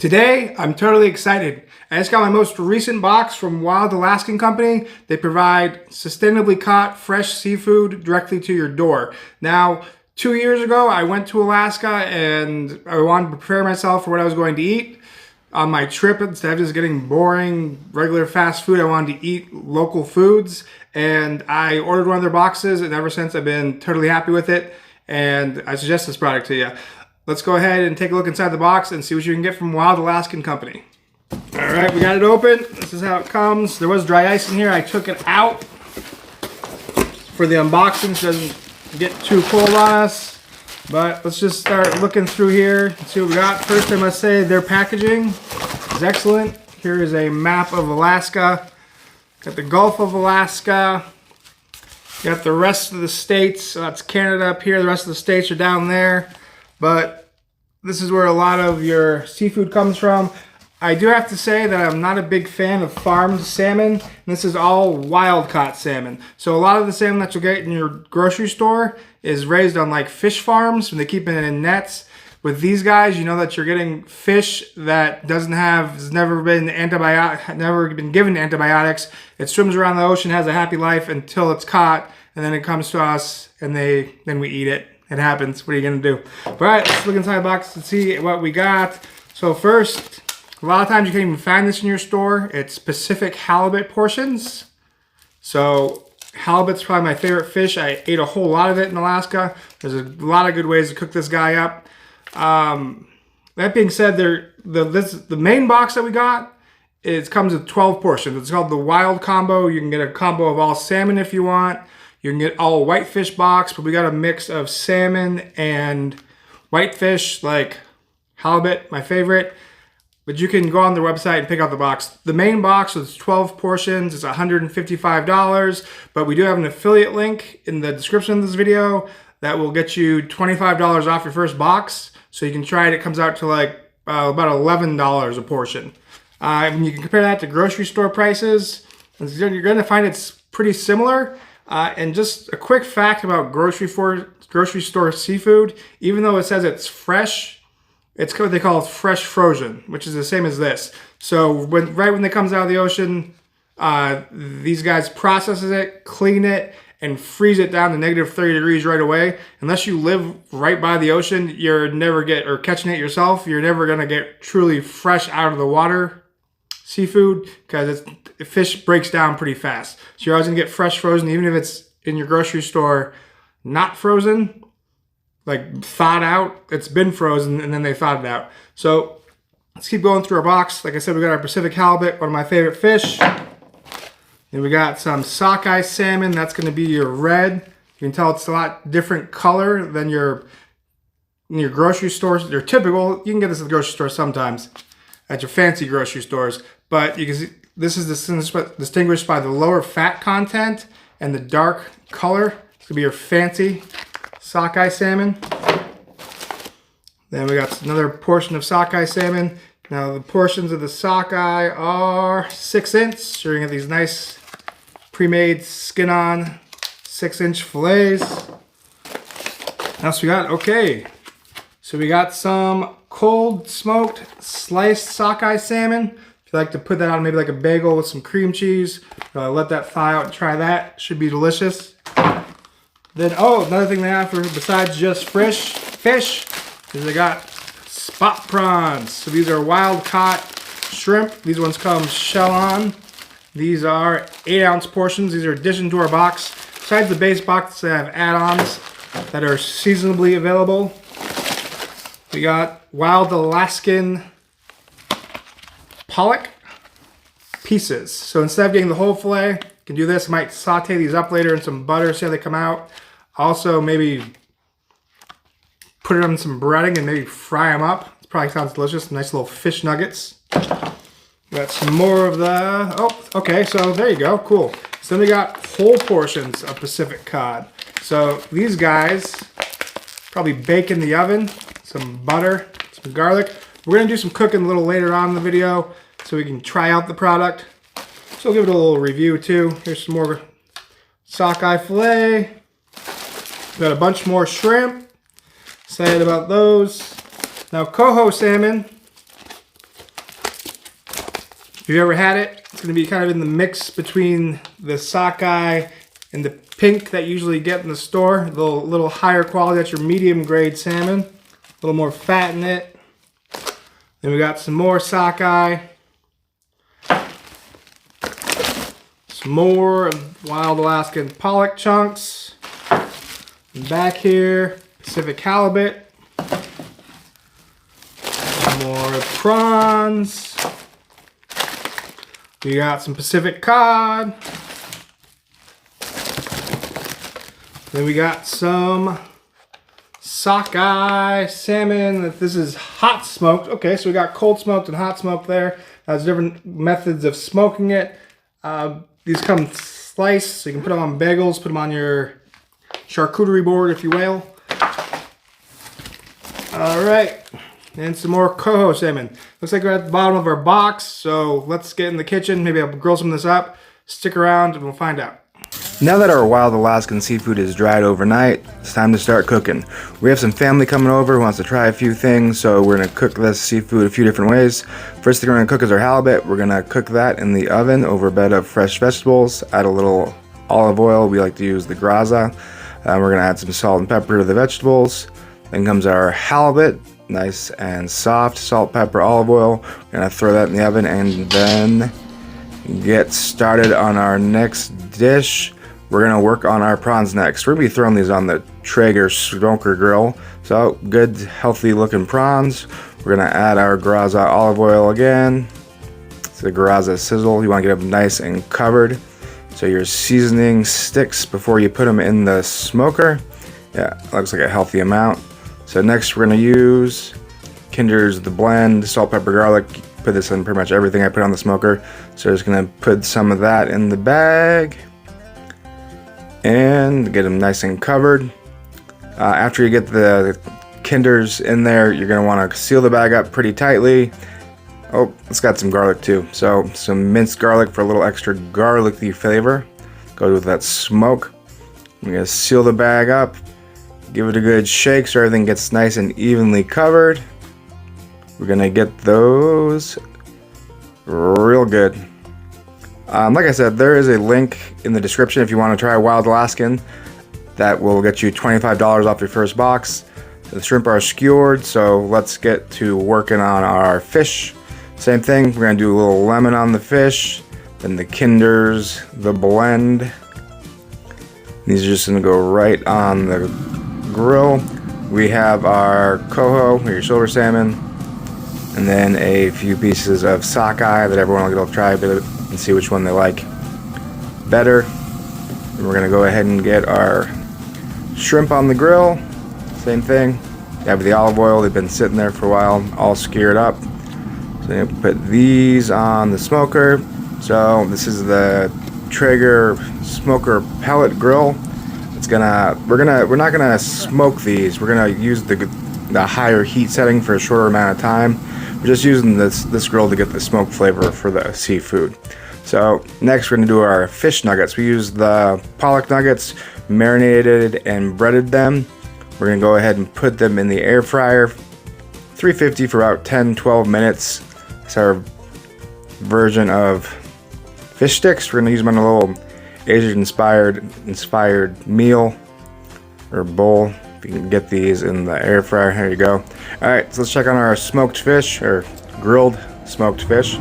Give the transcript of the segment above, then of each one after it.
Today, I'm totally excited. I just got my most recent box from Wild Alaskan Company. They provide sustainably caught fresh seafood directly to your door. Now, 2 years ago, I went to Alaska and I wanted to prepare myself for what I was going to eat. On my trip, instead of just getting boring, regular fast food, I wanted to eat local foods. And I ordered one of their boxes, and ever since I've been totally happy with it. And I suggest this product to you. Let's go ahead and take a look inside the box and see what you can get from Wild Alaskan Company. All right, we got it open. This is how it comes. There was dry ice in here. I took it out for the unboxing so it doesn't get too cold on us. But let's just start looking through here and see what we got. First, I must say their packaging is excellent. Here is a map of Alaska. Got the Gulf of Alaska. Got the rest of the states. So that's Canada up here. The rest of the states are down there. But this is where a lot of your seafood comes from. I do have to say that I'm not a big fan of farmed salmon. This is all wild caught salmon. So a lot of the salmon that you'll get in your grocery store is raised on like fish farms when they keep it in nets. With these guys, you know that you're getting fish that has never been given antibiotics. It swims around the ocean, has a happy life until it's caught, and then it comes to us, and then we eat it. It happens. What are you going to do? All right, let's look inside the box and see what we got. So first, a lot of times you can't even find this in your store. It's Pacific halibut portions. So halibut's probably my favorite fish. I ate a whole lot of it in Alaska. There's a lot of good ways to cook this guy up. That being said, the main box that we got, it comes with 12 portions. It's called the Wild Combo. You can get a combo of all salmon if you want. You can get all whitefish box, but we got a mix of salmon and whitefish, like halibut, my favorite. But you can go on their website and pick out the box. The main box is 12 portions. It's $155, but we do have an affiliate link in the description of this video that will get you $25 off your first box. So you can try it. It comes out to like about $11 a portion. And you can compare that to grocery store prices. You're going to find it's pretty similar. And just a quick fact about grocery store seafood, even though it says it's fresh, it's what they call fresh frozen, which is the same as this. So right when it comes out of the ocean, these guys processes it, clean it, and freeze it down to negative 30 degrees right away. Unless you live right by the ocean, you're never catching it yourself. You're never gonna get truly fresh out of the water seafood because fish breaks down pretty fast. So you're always gonna get fresh frozen, even if it's in your grocery store not frozen, like thawed out. It's been frozen and then they thawed it out. So let's keep going through our box. Like I said, we got our Pacific halibut, one of my favorite fish. And we got some sockeye salmon. That's gonna be your red. You can tell it's a lot different color than your grocery stores. Your typical, you can get this at the grocery store sometimes, at your fancy grocery stores. But you can see this is distinguished by the lower fat content and the dark color. It's gonna be your fancy sockeye salmon. Then we got another portion of sockeye salmon. Now the portions of the sockeye are 6-inch. So you're gonna get these nice pre-made skin-on 6-inch fillets. What else we got? Okay, so we got some cold smoked sliced sockeye salmon. If you like to put that on maybe like a bagel with some cream cheese, let that thaw out and try that. Should be delicious. Then, another thing they offer besides just fresh fish is they got spot prawns. So these are wild caught shrimp. These ones come shell on. These are 8-ounce portions. These are addition to our box. Besides the base box, they have add-ons that are seasonably available. We got Wild Alaskan pollock pieces. So instead of getting the whole fillet, you can do this. I might saute these up later in some butter, see how they come out. Also, maybe put it on some breading and maybe fry them up. It probably sounds delicious. Nice little fish nuggets. Got some more of the, okay, so there you go, cool. So then we got whole portions of Pacific cod. So these guys, probably bake in the oven, some butter, some garlic. We're gonna do some cooking a little later on in the video so we can try out the product. So I'll give it a little review too. Here's some more sockeye fillet. We got a bunch more shrimp. Excited about those. Now coho salmon If you've ever had it, it's gonna be kind of in the mix between the sockeye and the pink that you usually get in the store. A little higher quality. That's your medium grade salmon. A little more fat in it. Then we got some more sockeye. Some more wild Alaskan pollock chunks. And back here, Pacific halibut. Some more prawns. We got some Pacific cod. Then we got some sockeye salmon. This is hot smoked. Okay, so we got cold smoked and hot smoked there. There's different methods of smoking it. These come sliced, so you can put them on bagels, put them on your charcuterie board, if you will. All right, and some more coho salmon. Looks like we're at the bottom of our box, so let's get in the kitchen. Maybe I'll grill some of this up. Stick around and we'll find out. Now that our wild Alaskan seafood is dried overnight, it's time to start cooking. We have some family coming over who wants to try a few things, so we're going to cook this seafood a few different ways. First thing we're going to cook is our halibut. We're going to cook that in the oven over a bed of fresh vegetables. Add a little olive oil. We like to use the graza. We're going to add some salt and pepper to the vegetables. Then comes our halibut, nice and soft. Salt, pepper, olive oil. We're going to throw that in the oven and then get started on our next dish. We're going to work on our prawns next. We're going to be throwing these on the Traeger Grill. So good, healthy looking prawns. We're going to add our graza olive oil again. It's the graza sizzle. You want to get them nice and covered, so your seasoning sticks before you put them in the smoker. Yeah, looks like a healthy amount. So next we're going to use Kinder's The Blend, salt, pepper, garlic. Put this in pretty much everything I put on the smoker. So I'm just going to put some of that in the bag and get them nice and covered. After you get the Kinder's in there, you're going to want to seal the bag up pretty tightly. Oh, it's got some garlic too. So some minced garlic for a little extra garlicky flavor. Go with that smoke. I'm going to seal the bag up. Give it a good shake so everything gets nice and evenly covered. We're going to get those real good. Like I said, there is a link in the description if you want to try Wild Alaskan. That will get you $25 off your first box. The shrimp are skewered, so let's get to working on our fish. Same thing, we're going to do a little lemon on the fish, then the Kinder's The Blend. These are just going to go right on the grill. We have our coho, or your shoulder salmon, and then a few pieces of sockeye that everyone will get to try a bit of and see which one they like better. And we're going to go ahead and get our shrimp on the grill. Same thing. You have the olive oil. They've been sitting there for a while, all skewered up. So you put these on the smoker. So this is the Traeger Smoker Pellet Grill. We're not gonna smoke these. We're gonna use the higher heat setting for a shorter amount of time. We're just using this grill to get the smoke flavor for the seafood. So next we're gonna do our fish nuggets. We use the pollock nuggets, marinated and breaded them. We're gonna go ahead and put them in the air fryer, 350 for about 10-12 minutes. It's our version of fish sticks. We're gonna use them on a little Asian inspired meal or bowl. If you can get these in the air fryer, here you go. All right, so let's check on our smoked fish, or grilled smoked fish.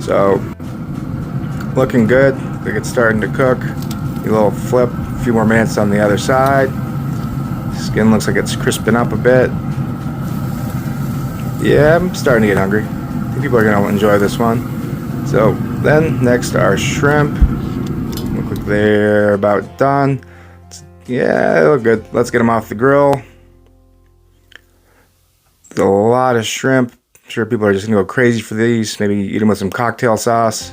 So looking good. I think it's starting to cook. A little flip, a few more minutes on the other side. Skin looks like it's crisping up a bit. Yeah, I'm starting to get hungry. I think people are gonna enjoy this one. So then next our shrimp. Look like they're about done. Yeah, they look good. Let's get them off the grill. A lot of shrimp. I'm sure people are just gonna go crazy for these. Maybe eat them with some cocktail sauce.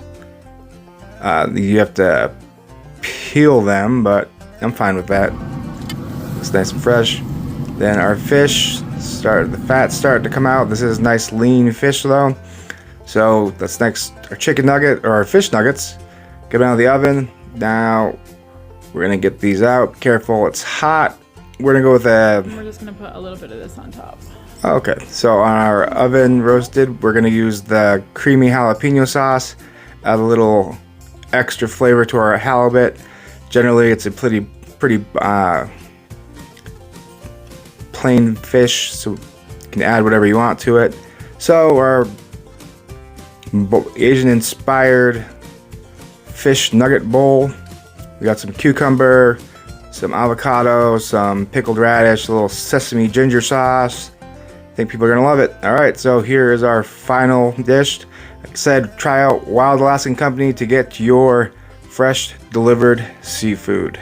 You have to peel them, but I'm fine with that. It's nice and fresh. Then our fish, the fat started to come out. This is nice lean fish though. So that's next, our chicken nugget, or our fish nuggets. Get them out of the oven. Now we're gonna get these out. Careful, it's hot. We're gonna go with we're just gonna put a little bit of this on top. Okay, so on our oven roasted, we're gonna use the creamy jalapeno sauce, add a little extra flavor to our halibut. Generally, it's a pretty plain fish, so you can add whatever you want to it. So our Asian-inspired fish nugget bowl. We got some cucumber, some avocado, some pickled radish, a little sesame ginger sauce. I think people are gonna love it. All right, so here is our final dish. Like I said, try out Wild Alaskan Company to get your fresh delivered seafood.